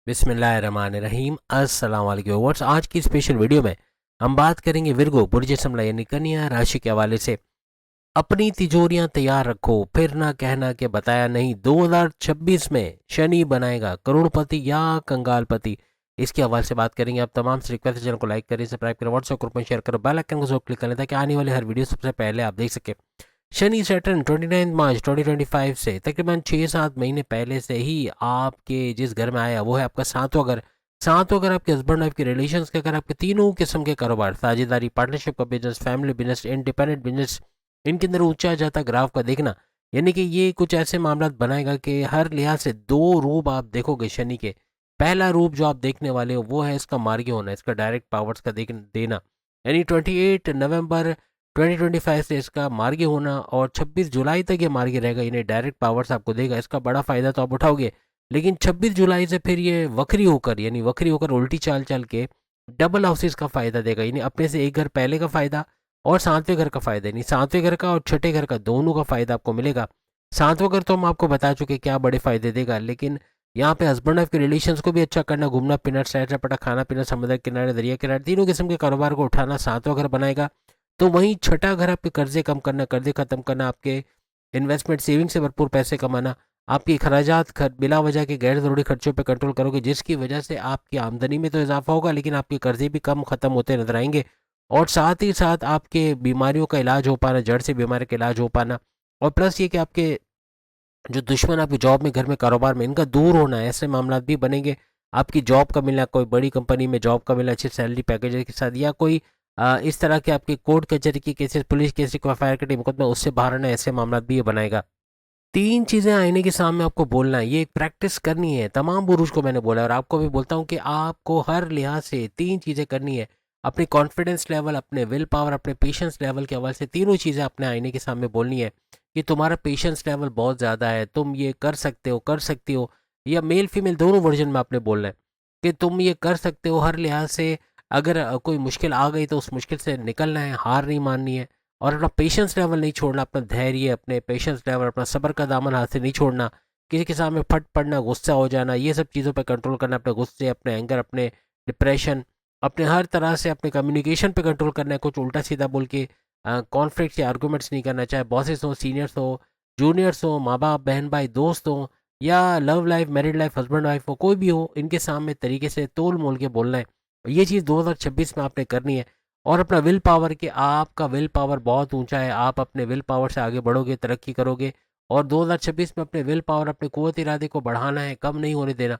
बिस्मिल्लाहिर्रहमानिर्रहीम। अस्सलाम वालेकुम व्यूअर्स। आज की स्पेशल वीडियो में हम बात करेंगे विर्गो बुर्ज समला यानी कन्या राशि के हवाले से। अपनी तिजोरियां तैयार रखो, फिर ना कहना कि बताया नहीं। 2026 में शनि बनाएगा करोड़पति या कंगालपति। इसके हवाले से बात करेंगे। आप तमाम से रिक्वेस्ट है, चैनल को लाइक करें, सब्सक्राइब करें, व्हाट्सएप ग्रुप में शेयर करो, बेल आइकन को जरूर क्लिक करें ताकि आने वाली हर वीडियो सबसे पहले आप देख सकें। शनि सैटर्न 29 मार्च 2025 से तकरीबन 6-7 महीने पहले से ही आपके जिस घर में आया वो है आपका सातवां घर। सातवां घर आपके हस्बैंड वाइफ के रिलेशंस के, अगर आपके तीनों किस्म के कारोबार, साझेदारी, पार्टनरशिप का business, family business, independent business, इनके अंदर ऊंचा जाता ग्राफ का देखना, यानी कि ये कुछ ऐसे मामला बनाएगा कि हर लिहाज से दो रूप आप देखोगे शनि के। पहला रूप जो आप देखने वाले हो वो है इसका मार्गी होना, इसका डायरेक्ट पावर्स का देना, यानी 28 नवंबर 2025 से इसका मार्गी होना और 26 जुलाई तक ये मार्गी रहेगा, यानी डायरेक्ट पावर्स आपको देगा। इसका बड़ा फायदा तो आप उठाओगे, लेकिन 26 जुलाई से फिर ये वक्री होकर, यानी वक्री होकर उल्टी चाल चल के डबल हाउसेस का फायदा देगा, यानी अपने से एक घर पहले का फायदा और सातवें घर का फायदा, यानी सातवें घर का और छठे घर का दोनों का फायदा आपको मिलेगा। सातवां घर तो हम आपको बता चुके क्या बड़े फायदे देगा, लेकिन यहाँ पे हस्बैंड वाइफ के रिलेशंस को भी अच्छा करना, घूमना फिरना, सैर सपाटा, खाना पीना, समुद्र किनारे, दरिया किनारे, तीनों किस्म के कारोबार को उठाना सातवां घर बनाएगा। तो वहीं छठा घर आपके कर्जे कम करना, कर्जे खत्म करना, आपके इन्वेस्टमेंट सेविंग से भरपूर पैसे कमाना, आपकी खराजात बिला वजह के गैर ज़रूरी खर्चों पर कंट्रोल करोगे, जिसकी वजह से आपकी आमदनी में तो इजाफा होगा लेकिन आपके कर्जे भी कम खत्म होते नजर आएंगे। और साथ ही साथ आपके बीमारियों का इलाज हो पाना, जड़ से बीमारी का इलाज हो पाना, और प्लस ये कि आपके जो दुश्मन आपकी जॉब में, घर में, कारोबार में, इनका दूर होना है, ऐसे मामला भी बनेंगे। आपकी जॉब का मिलना, कोई बड़ी कंपनी में जॉब का मिलना अच्छी सैलरी पैकेज के साथ, या कोई इस तरह के आपके कोर्ट कचहरी की केसेस, पुलिस केस, फायर के मुकदमा, उससे बाहर आना, ऐसे मामला भी ये बनाएगा। तीन चीजें आईने के सामने आपको बोलना है, ये एक प्रैक्टिस करनी है। तमाम बुरुष को मैंने बोला और आपको भी बोलता हूँ कि आपको हर लिहाज से तीन चीजें करनी है। अपनी कॉन्फिडेंस लेवल, अपने विल पावर, अपने पेशेंस लेवल के हवाले से तीनों चीजें अपने आईने के सामने बोलनी है कि तुम्हारा पेशेंस लेवल बहुत ज़्यादा है, तुम ये कर सकते हो, कर सकती हो। या मेल फीमेल दोनों वर्जन में आपने बोलना है कि तुम ये कर सकते हो हर लिहाज से। अगर कोई मुश्किल आ गई तो उस मुश्किल से निकलना है, हार नहीं माननी है, और अपना पेशेंस लेवल नहीं छोड़ना, अपना धैर्य, अपने पेशेंस लेवल, अपना सब्र का दामन हाथ से नहीं छोड़ना। किसी के सामने फट पड़ना, गुस्सा हो जाना, ये सब चीज़ों पर कंट्रोल करना, अपने गुस्से, अपने एंगर, अपने डिप्रेशन, अपने हर तरह से अपने कम्युनिकेशन पे कंट्रोल करना है। कुछ उल्टा सीधा बोल के कॉन्फ्लिक्ट या आर्गूमेंट्स नहीं करना, चाहे बॉसेस हो, सीनियर्स हो, जूनियर्स हो, माँ बाप, बहन भाई, दोस्त हो, या love life, married life, husband wife हो, कोई भी हो, इनके सामने तरीके से तोल मोल के बोलना है। ये चीज़ 2026 में आपने करनी है। और अपना विल पावर, कि आपका विल पावर बहुत ऊंचा है, आप अपने विल पावर से आगे बढ़ोगे, तरक्की करोगे। और 2026 में अपने विल पावर, अपने कुव्वत इरादे को बढ़ाना है, कम नहीं होने देना।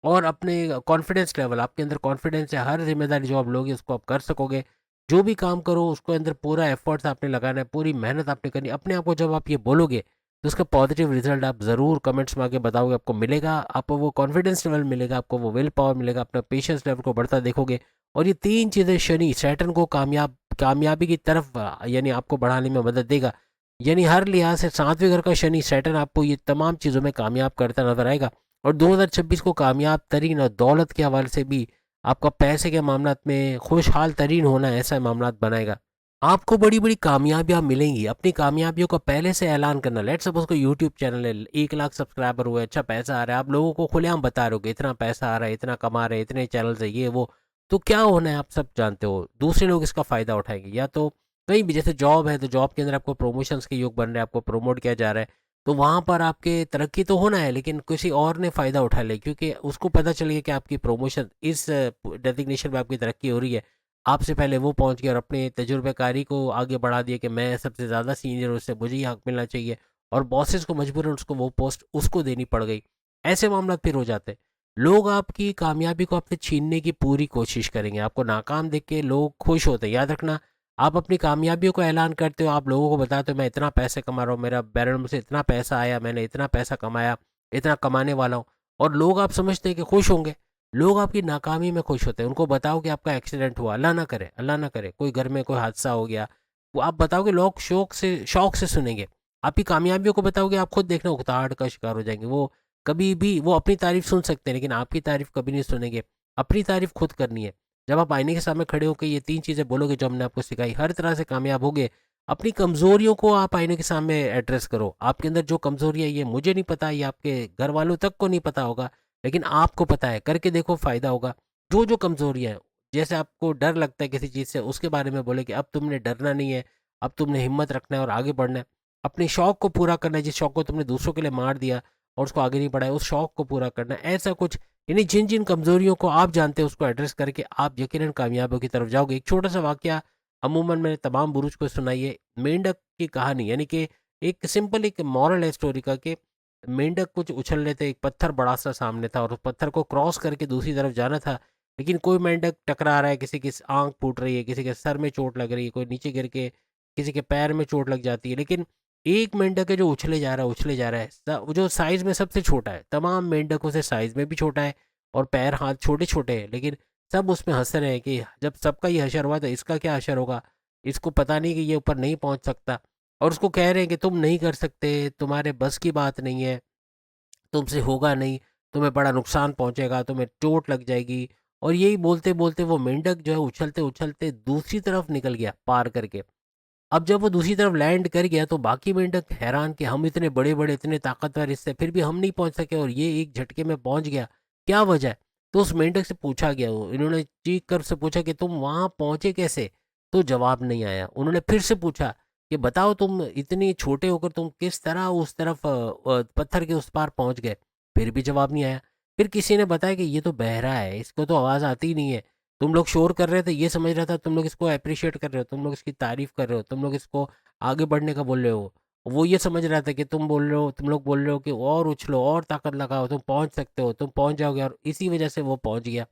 और अपने कॉन्फिडेंस लेवल, आपके अंदर कॉन्फिडेंस है, हर जिम्मेदारी जो आप लोगे उसको आप कर सकोगे। जो भी काम करो उसको अंदर पूरा एफर्ट्स आपने लगाना है, पूरी मेहनत आपने करनी है। अपने आप को जब आप ये बोलोगे तो उसका पॉजिटिव रिजल्ट आप ज़रूर कमेंट्स में आके बताओगे, आपको मिलेगा। आपको वो कॉन्फिडेंस लेवल मिलेगा, आपको वो विल पावर मिलेगा, अपना पेशेंस लेवल को बढ़ता देखोगे। और ये तीन चीज़ें शनि सैटर्न को कामयाबी की तरफ यानी आपको बढ़ाने में मदद देगा। यानी हर लिहाज से सातवें घर का शनि सैटर्न आपको ये तमाम चीज़ों में कामयाब करता नजर आएगा। और 2026 को कामयाब तरीन और दौलत के हवाले से भी, आपका पैसे के मामला में खुशहाल तरीन होना, ऐसा मामला बनाएगा। आपको बड़ी बड़ी कामयाबियां मिलेंगी। अपनी कामयाबियों का पहले से ऐलान करना। लेट सपोज कोई यूट्यूब चैनल है, 1 लाख सब्सक्राइबर हुए, अच्छा पैसा आ रहा है, आप लोगों को खुलेआम बता रहे हो कि इतना पैसा आ रहा है, इतना कमा रहे हैं, इतने चैनल है, ये वो। तो क्या होना है आप सब जानते हो, दूसरे लोग इसका फ़ायदा उठाएंगे। या तो कहीं भी जैसे जॉब है, तो जॉब के अंदर आपको प्रमोशंस के योग बन रहे हैं, आपको प्रमोट किया जा रहा है, तो वहाँ पर आपके तरक्की तो होना है, लेकिन किसी और ने फ़ायदा उठा लिया क्योंकि उसको पता चल गया कि आपकी प्रमोशन इस डेजिग्नेशन में आपकी तरक्की हो रही है। आपसे पहले वो पहुंच गया और अपने तजुर्बेकारी को आगे बढ़ा दिया कि मैं सबसे ज़्यादा सीनियर हूँ, उससे मुझे ही हक मिलना चाहिए, और बॉसेस को मजबूरन उसको वो पोस्ट उसको देनी पड़ गई। ऐसे मामला फिर हो जाते हैं। लोग आपकी कामयाबी को आपसे छीनने की पूरी कोशिश करेंगे। आपको नाकाम देख के लोग खुश होते हैं। याद रखना, आप अपनी कामयाबियों को ऐलान करते हो, आप लोगों को बताते हो मैं इतना पैसे कमा रहा हूँ, मेरा बैरन में से इतना पैसा आया, मैंने इतना पैसा कमाया, इतना कमाने वाला हूँ, और लोग आप समझते हैं कि खुश होंगे। लोग आपकी नाकामी में खुश होते हैं। उनको बताओ कि आपका एक्सीडेंट हुआ, अल्लाह ना करे, अल्लाह ना करे, कोई घर में कोई हादसा हो गया, वो आप बताओगे, लोग शौक से सुनेंगे। आपकी कामयाबियों को बताओगे, आप खुद देखना उकताहट का शिकार हो जाएंगे। वो कभी भी वो अपनी तारीफ सुन सकते हैं लेकिन आपकी तारीफ कभी नहीं सुनेंगे। अपनी तारीफ खुद करनी है। जब आप आईने के सामने खड़े होकर ये तीन चीज़ें बोलोगे जो हमने आपको सिखाई, हर तरह से कामयाब होगे। अपनी कमज़ोरियों को आप आईने के सामने एड्रेस करो। आपके अंदर जो कमज़ोरी है ये मुझे नहीं पता, ये आपके घर वालों तक को नहीं पता होगा, लेकिन आपको पता है, करके देखो फ़ायदा होगा। जो जो कमज़ोरियाँ हैं, जैसे आपको डर लगता है किसी चीज़ से, उसके बारे में बोले कि अब तुमने डरना नहीं है, अब तुमने हिम्मत रखना है और आगे बढ़ना है। अपने शौक को पूरा करना है, जिस शौक को तुमने दूसरों के लिए मार दिया और उसको आगे नहीं बढ़ाया, उस शौक को पूरा करना है। ऐसा कुछ, यानी जिन जिन कमज़ोरियों को आप जानते हैं उसको एड्रेस करके आप यकीनन कामयाबियों की तरफ जाओगे। एक छोटा सा वाकया अमूमन मैंने तमाम बुरुज को सुनाई है, मेंढक की कहानी, यानी कि एक सिंपल एक मॉरल है स्टोरी का कि मेंढक कुछ उछल रहे थे, एक पत्थर बड़ा सा सामने था और उस पत्थर को क्रॉस करके दूसरी तरफ जाना था, लेकिन कोई मेंढक टकरा रहा है, किसी की आंख फूट रही है, किसी के सर में चोट लग रही है, कोई नीचे गिर के किसी के पैर में चोट लग जाती है, लेकिन एक मेंढक है जो उछले जा रहा है, उछले जा रहा है, वो जो साइज में सबसे छोटा है, तमाम मेंढकों से साइज में भी छोटा है और पैर हाथ छोटे छोटे हैं, लेकिन सब उसमें हंस रहे हैं कि जब सबका ये हशर हुआ तो इसका क्या हशर होगा, इसको पता नहीं कि ये ऊपर नहीं पहुंच सकता। और उसको कह रहे हैं कि तुम नहीं कर सकते, तुम्हारे बस की बात नहीं है, तुमसे होगा नहीं, तुम्हें बड़ा नुकसान पहुंचेगा, तुम्हें चोट लग जाएगी। और यही बोलते बोलते वो मेंढक जो है उछलते उछलते दूसरी तरफ निकल गया पार करके। अब जब वो दूसरी तरफ लैंड कर गया तो बाकी मेंढक हैरान कि हम इतने बड़े बड़े इतने ताकतवर इससे फिर भी हम नहीं पहुंच सके और ये एक झटके में पहुंच गया, क्या वजह है? तो उस मेंढक से पूछा गया, वो इन्होंने चीख कर उससे पूछा कि तुम वहां पहुंचे कैसे? तो जवाब नहीं आया। उन्होंने फिर से पूछा कि बताओ, तुम इतनी छोटे होकर तुम किस तरह उस तरफ पत्थर के उस पार पहुंच गए? फिर भी जवाब नहीं आया। फिर किसी ने बताया कि ये तो बहरा है, इसको तो आवाज़ आती ही नहीं है। तुम लोग शोर कर रहे थे, ये समझ रहा था तुम लोग इसको अप्रिशिएट कर रहे हो, तुम लोग इसकी तारीफ कर रहे हो, तुम लोग इसको आगे बढ़ने का बोल रहे हो। वो ये समझ रहा था कि तुम बोल रहे हो, तुम लोग बोल रहे हो कि और उछलो और ताकत लगाओ, तुम पहुंच सकते हो, तुम पहुंच जाओगे, और इसी वजह से वो पहुंच गया।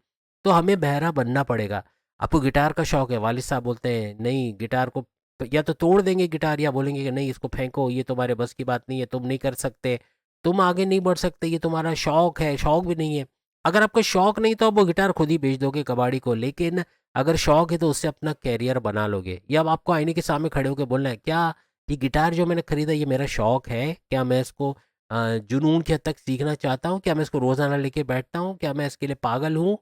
तो हमें बहरा बनना पड़ेगा। आपको गिटार का शौक है, वालिद साहब बोलते हैं नहीं, गिटार को या तो तोड़ देंगे गिटार, या बोलेंगे कि नहीं इसको फेंको, ये तुम्हारे बस की बात नहीं है, तुम नहीं कर सकते, तुम आगे नहीं बढ़ सकते, ये तुम्हारा शौक है, शौक भी नहीं है। अगर आपको शौक नहीं तो आप वो गिटार खुद ही बेच दोगे कबाड़ी को, लेकिन अगर शौक है तो उससे अपना कैरियर बना लोगे। या अब आपको आईने के सामने खड़े होकर बोलना है, क्या ये गिटार जो मैंने खरीदा ये मेरा शौक है? क्या मैं इसको जुनून की हद तक सीखना चाहता हूँ? क्या मैं इसको रोजाना लेके बैठता हूँ? क्या मैं इसके लिए पागल हूँ?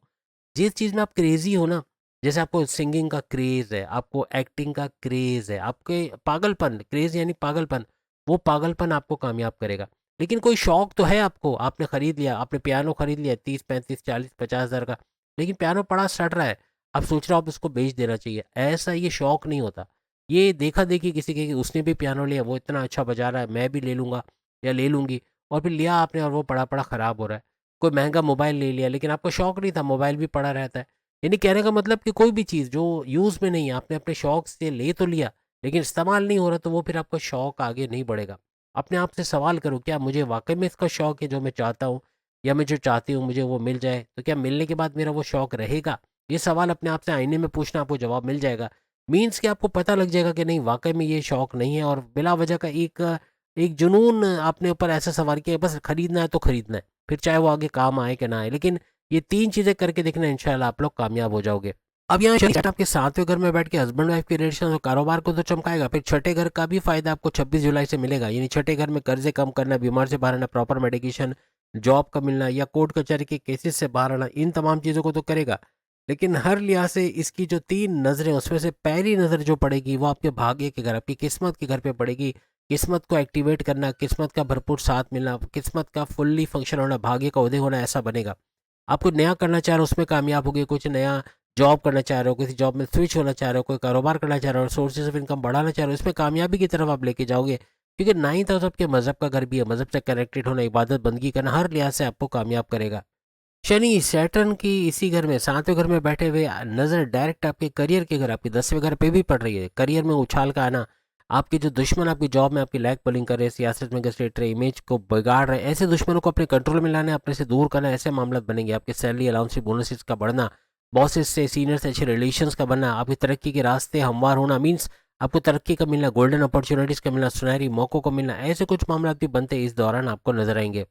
जिस चीज़ में आप क्रेजी हो ना, जैसे आपको सिंगिंग का क्रेज है, आपको एक्टिंग का क्रेज है, आपके पागलपन, क्रेज यानी पागलपन, वो पागलपन आपको कामयाब करेगा। लेकिन कोई शौक तो है आपको, आपने खरीद लिया, आपने पियानो खरीद लिया 30 35 40 50 हज़ार का, लेकिन पियानो पड़ा सड़ रहा है, आप सोच रहे हो आप इसको बेच देना चाहिए। ऐसा ये शौक नहीं होता। ये देखा देखी किसी के कि उसने भी पियानो लिया, वो इतना अच्छा बजा रहा है, मैं भी ले लूंगा या ले लूंगी, और फिर लिया आपने और वो पड़ा पड़ा खराब हो रहा है। कोई महंगा मोबाइल ले लिया, लेकिन आपको शौक नहीं था, मोबाइल भी पड़ा रहता है। यानी कहने का मतलब कि कोई भी चीज़ जो यूज़ में नहीं है, आपने अपने शौक से ले तो लिया, लेकिन इस्तेमाल नहीं हो रहा, तो वो फिर आपका शौक आगे नहीं बढ़ेगा। अपने आप से सवाल करो, क्या मुझे वाकई में इसका शौक है जो मैं चाहता हूँ, या मैं जो चाहती हूँ मुझे वो मिल जाए, तो क्या मिलने के बाद मेरा वो शौक रहेगा? ये सवाल अपने आप से आईने में पूछना, आपको जवाब मिल जाएगा। मीन्स कि आपको पता लग जाएगा कि नहीं, वाकई में ये शौक नहीं है, और बिला वजह का एक एक जुनून आपने ऊपर ऐसा सवार किया, बस खरीदना है तो खरीदना है, फिर चाहे वो आगे काम आए कि ना आए, लेकिन ये 3 चीज़ें करके देखना, इंशाल्लाह आप लोग कामयाब हो जाओगे। अब यहाँ शनि आपके 7वें घर में बैठ के हस्बैंड वाइफ के रिलेशन और कारोबार को तो चमकाएगा, फिर छठे घर का भी फायदा आपको 26 जुलाई से मिलेगा। यानी छठे घर में कर्जे कम करना, बीमार से बाहर आना, प्रॉपर मेडिकेशन, जॉब का मिलना, या कोर्ट कचहरी के केसेस से बाहर आना, इन तमाम चीज़ों को तो करेगा। लेकिन हर लिहाज से इसकी जो 3 नज़रें, उसमें से पहली नज़र जो पड़ेगी वो आपके भाग्य के घर, आपकी किस्मत के घर पे पड़ेगी। किस्मत को एक्टिवेट करना, किस्मत का भरपूर साथ मिलना, किस्मत का फुल्ली फंक्शन होना, भाग्य का उदय होना, ऐसा बनेगा। आपको नया करना चाह रहे हो उसमें कामयाब होगे, कुछ नया जॉब करना चाह रहे हो, किसी जॉब में स्विच होना चाह रहे हो, कोई कारोबार करना चाह रहे हो, सोर्सेज ऑफ इनकम बढ़ाना चाह रहे हो, इसमें कामयाबी की तरफ आप लेके जाओगे। क्योंकि 9th हाउस आपके मजहब का घर भी है, मजहब से कनेक्टेड होना, इबादत बंदगी करना, हर लिहाज से आपको कामयाब करेगा। शनि सैटर्न की इसी घर में 7वें घर में बैठे हुए नजर डायरेक्ट आपके करियर के घर, आपके 10वें घर पे भी पड़ रही है। करियर में उछाल का आना, आपके जो दुश्मन आपकी जॉब में आपकी लैग पुलिंग कर रहे हैं, सियासत में घसीट रहे, इमेज को बिगाड़ रहे हैं, ऐसे दुश्मनों को अपने कंट्रोल में लाना है, अपने से दूर करना है, ऐसे मामला बनेंगे। आपके सैलरी अलाउंस बोनसेस का बढ़ना, बॉसेस से सीनियर से अच्छे रिलेशंस का बनना, आपकी तरक्की के रास्ते हमवार होना, मीन्स आपको तरक्की का मिलना, गोल्डन अपॉर्चुनिटीज का मिलना, सुनहरी मौकों को मिलना, ऐसे कुछ मामला भी बनते इस दौरान आपको नजर आएंगे।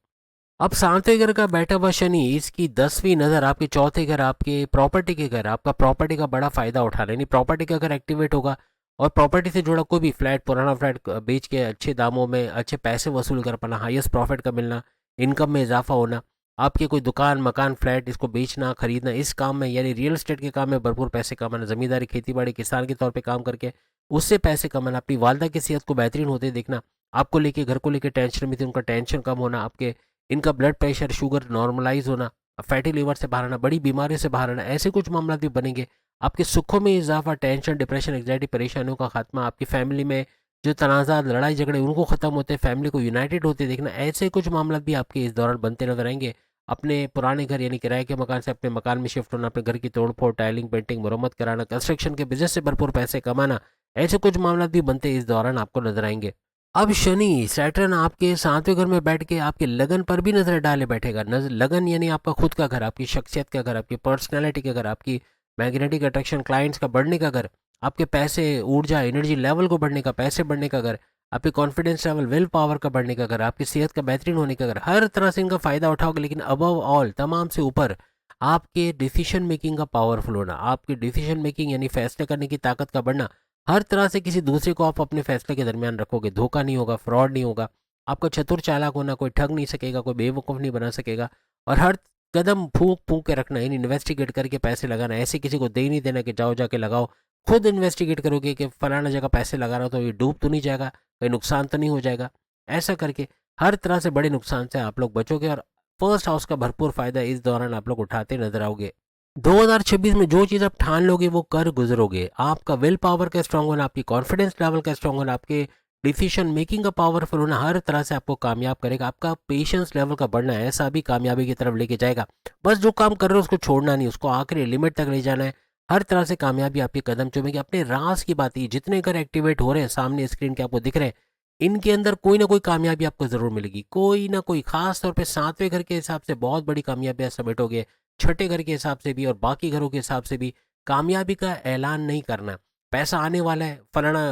अब 7वें घर का बैठा हुआ शनि, इसकी 10वीं नज़र आपके चौथे घर, आपके प्रॉपर्टी के घर, आपका प्रॉपर्टी का बड़ा फायदा उठा रहे, यानी प्रॉपर्टी का घर एक्टिवेट होगा, और प्रॉपर्टी से जुड़ा कोई भी फ्लैट, पुराना फ्लैट बेच के अच्छे दामों में अच्छे पैसे वसूल कर पाना, हाईएस्ट प्रॉफिट का मिलना, इनकम में इजाफा होना, आपके कोई दुकान मकान फ्लैट इसको बेचना खरीदना, इस काम में यानी रियल एस्टेट के काम में भरपूर पैसे कमाना, जमींदारी खेती बाड़ी किसान के तौर पर काम करके उससे पैसे कमाना, अपनी वालदा की सेहत को बेहतरीन होते देखना, आपको लेके घर को लेके टेंशन में थी, उनका टेंशन कम होना, आपके इनका ब्लड प्रेशर, शुगर नॉर्मलाइज होना, फैटी लिवर से बाहर आना, बड़ी बीमारी से बाहर आना, ऐसे कुछ मामला भी बनेंगे। आपके सुखों में इजाफा, टेंशन, डिप्रेशन, एंग्जाइटी, परेशानियों का खात्मा, आपकी फैमिली में जो तनाज़ात, लड़ाई झगड़े उनको ख़त्म होते, फैमिली को यूनाइटेड होते देखना, ऐसे कुछ मामला भी आपके इस दौरान बनते नजर आएंगे। अपने पुराने घर यानी किराए के मकान से अपने मकान में शिफ्ट होना, अपने घर की तोड़फोड़, टाइलिंग, पेंटिंग, मरम्मत कराना, कंस्ट्रक्शन के बिजनेस से भरपूर पैसे कमाना, ऐसे कुछ मामला भी बनते इस दौरान आपको नजर आएंगे। अब शनि, सैटर्न आपके 7वें घर में बैठ के आपके लगन पर भी नजर डाले बैठेगा। लगन यानी आपका खुद का घर, आपकी शख्सियत का घर, आपकी पर्सनैलिटी का घर, आपकी मैग्नेटिक अट्रैक्शन, क्लाइंट्स का बढ़ने का घर, आपके पैसे, ऊर्जा, एनर्जी लेवल को बढ़ने का, पैसे बढ़ने का घर, आपके कॉन्फिडेंस लेवल, विल पावर का बढ़ने का घर, आपकी सेहत का बेहतरीन होने का घर, हर तरह से इनका फायदा उठाओगे। लेकिन अबव ऑल, तमाम से ऊपर, आपके डिसीजन मेकिंग का पावरफुल होना, आपकी डिसीजन मेकिंग यानी फैसले करने की ताकत का बढ़ना। हर तरह से किसी दूसरे को आप अपने फैसले के दरमियान रखोगे, धोखा नहीं होगा, फ्रॉड नहीं होगा, आपका चतुर चालाक होना, कोई ठग नहीं सकेगा, कोई बेवकूफ़ नहीं बना सकेगा। और हर कदम फूंक फूंक के रखना, यानी इन्वेस्टिगेट करके पैसे लगाना, ऐसे किसी को दे नहीं देना कि जाओ जाके लगाओ। खुद इन्वेस्टिगेट करोगे कि फलाना जगह पैसे लगा रहा हो तो ये डूब तो नहीं जाएगा, कहीं नुकसान तो नहीं हो जाएगा। ऐसा करके हर तरह से बड़े नुकसान से आप लोग बचोगे और फर्स्ट हाउस का भरपूर फायदा इस दौरान आप लोग उठाते नजर आओगे। 2026 में जो चीज़ आप ठान लोगे वो कर गुजरोगे। आपका विल पावर का स्ट्रांग होना, आपकी कॉन्फिडेंस लेवल का स्ट्रांग होना, आपके डिसीजन मेकिंग का पावरफुल होना हर तरह से आपको कामयाब करेगा। आपका पेशेंस लेवल का बढ़ना ऐसा भी कामयाबी की तरफ लेके जाएगा। बस जो काम कर रहे हो उसको छोड़ना नहीं, उसको आखिरी लिमिट तक ले जाना है। हर तरह से कामयाबी आपके कदम चूमेगी। अपने राज की बात, ये जितने घर एक्टिवेट हो रहे हैं सामने स्क्रीन के आपको दिख रहे हैं, इनके अंदर कोई ना कोई कामयाबी आपको ज़रूर मिलेगी, कोई ना कोई। खास तौर पे 7वें घर के हिसाब से बहुत बड़ी कामयाबी समेटोगे, छठे घर के हिसाब से भी और बाकी घरों के हिसाब से भी। कामयाबी का ऐलान नहीं करना। पैसा आने वाला है, फलाना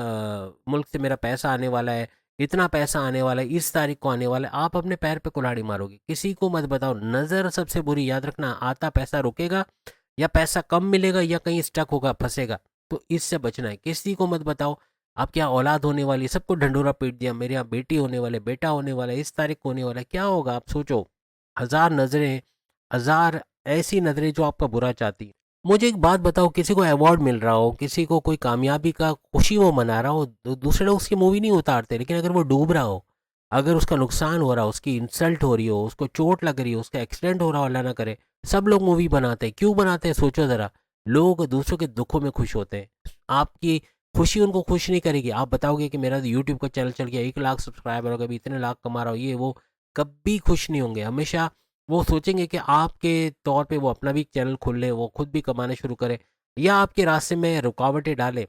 मुल्क से मेरा पैसा आने वाला है, इतना पैसा आने वाला है, इस तारीख को आने वाला है, आप अपने पैर पे कुल्हाड़ी मारोगे। किसी को मत बताओ। नज़र सबसे बुरी, याद रखना। आता पैसा रुकेगा या पैसा कम मिलेगा या कहीं स्टक होगा, फंसेगा, तो इससे बचना है। किसी को मत बताओ आपके यहाँ औलाद होने वाली है, सबको ढंढूरा पीट दिया, मेरे यहाँ बेटी होने वाले, बेटा होने वाला है, इस तारीख को होने वाला है, क्या होगा आप सोचो। हज़ार नज़रें, हज़ार ऐसी नज़रें जो आपका बुरा चाहती हैं। मुझे एक बात बताओ, किसी को अवार्ड मिल रहा हो, किसी को कोई कामयाबी का खुशी वो मना रहा हो, दूसरे लोग उसकी मूवी नहीं उतारते, लेकिन अगर वो डूब रहा हो, अगर उसका नुकसान हो रहा हो, उसकी इंसल्ट हो रही हो, उसको चोट लग रही हो, उसका एक्सीडेंट हो रहा हो, अल्लाह ना करे, सब लोग मूवी बनाते हैं। क्यों बनाते हैं सोचो ज़रा। लोग दूसरों के दुखों में खुश होते हैं। आपकी खुशी उनको खुश नहीं करेगी। आप बताओगे कि मेरा यूट्यूब का चैनल चल गया, 1 लाख सब्सक्राइबर हो गए, अभी इतने लाख कमा रहा हो, ये वो, कभी खुश नहीं होंगे। हमेशा वो सोचेंगे कि आपके तौर पे वो अपना भी चैनल खोल ले, वो खुद भी कमाना शुरू करे, या आपके रास्ते में रुकावटें डाले।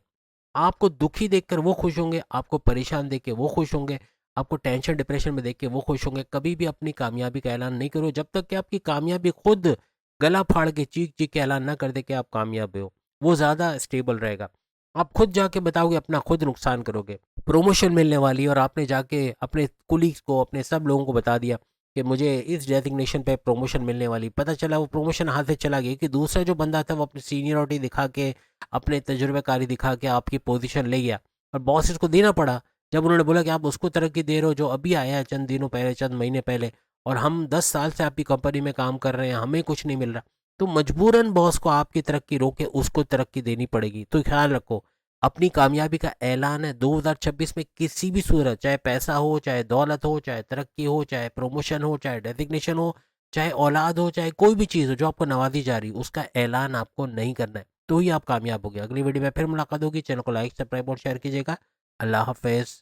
आपको दुखी देखकर वो खुश होंगे, आपको परेशान देख के वो खुश होंगे, आपको टेंशन डिप्रेशन में देख के वो खुश होंगे। कभी भी अपनी कामयाबी का ऐलान नहीं करो जब तक कि आपकी कामयाबी खुद गला फाड़ के चीख चीख के ऐलान ना कर दे कि आप कामयाब हो। वो ज़्यादा स्टेबल रहेगा। आप खुद जाके बताओगे, अपना खुद नुकसान करोगे। प्रमोशन मिलने वाली है और आपने जाके अपने कुलीग्स को, अपने सब लोगों को बता दिया कि मुझे इस डेजिग्नेशन पे प्रमोशन मिलने वाली, पता चला वो प्रमोशन हाथ से चला गया कि दूसरा जो बंदा था वो अपनी सीनियरिटी दिखा के, अपने तजुर्बेकारी दिखा के आपकी पोजीशन ले गया और बॉस को देना पड़ा। जब उन्होंने बोला कि आप उसको तरक्की दे रहे हो जो अभी आया है चंद दिनों पहले, चंद महीने पहले, और हम 10 साल से आपकी कंपनी में काम कर रहे हैं, हमें कुछ नहीं मिल रहा, तो मजबूरन बॉस को आपकी तरक्की रोक के उसको तरक्की देनी पड़ेगी। तो ख्याल रखो, अपनी कामयाबी का ऐलान है 2026 में किसी भी सूरत, चाहे पैसा हो, चाहे दौलत हो, चाहे तरक्की हो, चाहे प्रमोशन हो, चाहे डेजिग्नेशन हो, चाहे औलाद हो, चाहे कोई भी चीज़ हो जो आपको नवाजी जा रही, उसका ऐलान आपको नहीं करना है, तो ही आप कामयाब हो गए। अगली वीडियो में फिर मुलाकात होगी। चैनल को लाइक, सब्सक्राइब और शेयर कीजिएगा। अल्लाह हाफिज़।